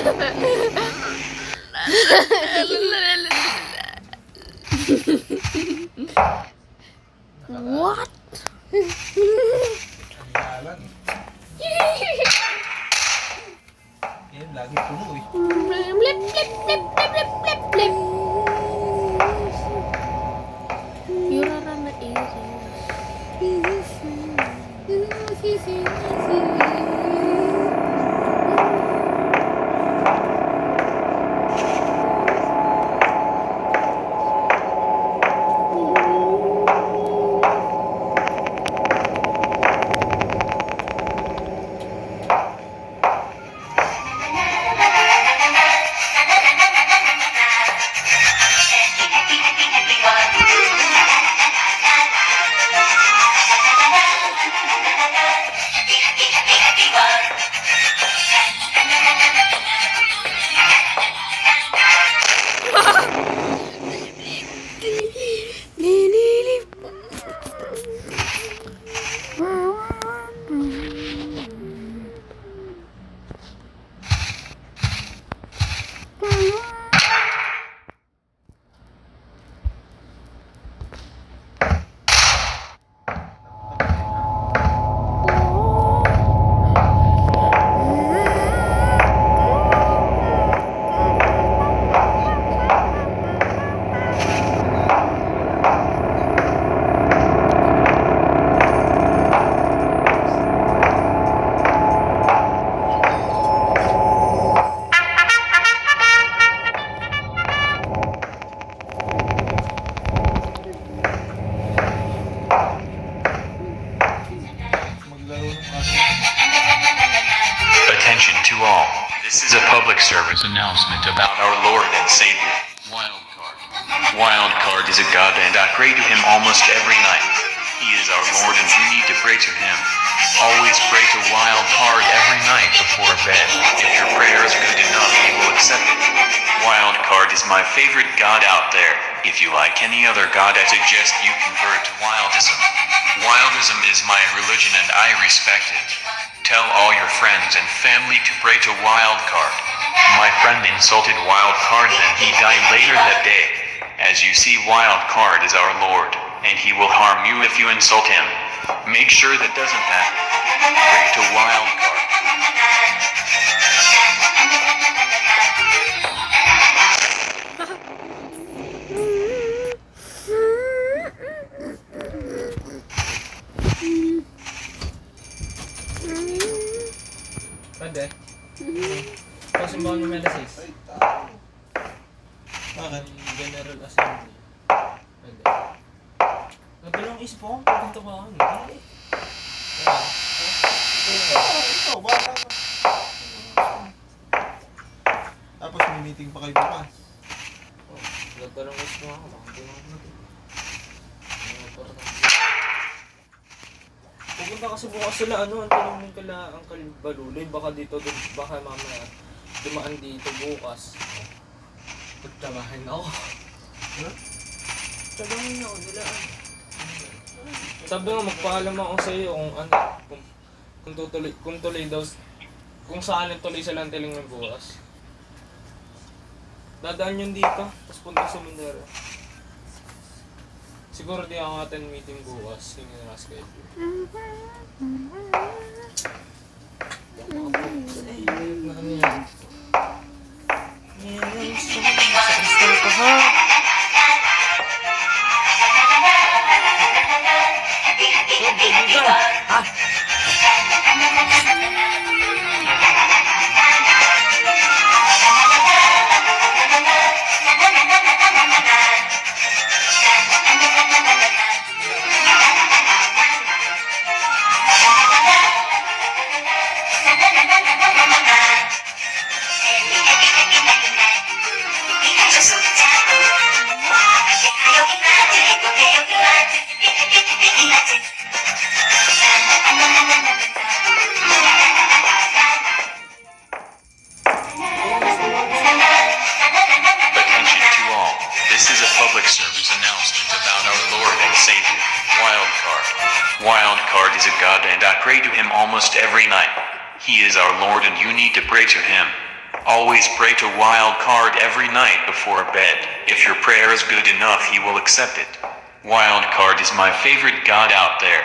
What? Ang yan, lagi puno eh. Blip, blip, blip, blip, blip, blip, blip. You're on the Maglaro ng aso. Attention to all. This is a public service announcement about our Lord and Savior, Wildcard. Wildcard is a god and I pray to him almost every night. He is our Lord and you need to pray to him. Always pray to Wildcard every night before bed. If your prayer is good enough, he will accept it. Wildcard is my favorite god out there. If you like any other god, I suggest you convert to Wildism. Wildism is my religion and I respect it. Tell all your friends and family to pray to Wildcard. My friend insulted Wildcard and he died later that day. As you see, Wildcard is our Lord, and he will harm you if you insult him. Make sure that doesn't happen. Pray to Wildcard. Pwede? Pasimbahan ng Melasis. Bakit? General Assembly. Pwede. Nagdalawang isip ako, pupunta ko ako. Hindi. Ikaw, bata ka. Tapos may meeting pa kayo bukas. Nagdalawang isip ako, bakit hindi ako pupunta kasi bukas sila, ang tanong kala Uncle Baluloy, baka dito, baka mamaya dumaan dito bukas. Pagtrabahin ako. Huh? Trabahin ako nila. Sabi nga, magpaalam ako sa iyo kung ano, kung tuloy daw, kung saan tuloy sa Lantiling ng bukas. Dadaan yun dito, tapos punta sa Mindoro. Siguro di ako attend meeting bukas, yung naka-schedule. public service announcement about our Lord and Savior, Wildcard. Wildcard is a god and I pray to him almost every night. He is our Lord and you need to pray to him. Always pray to Wildcard every night before bed. If your prayer is good enough, he will accept it. Wildcard is my favorite god out there.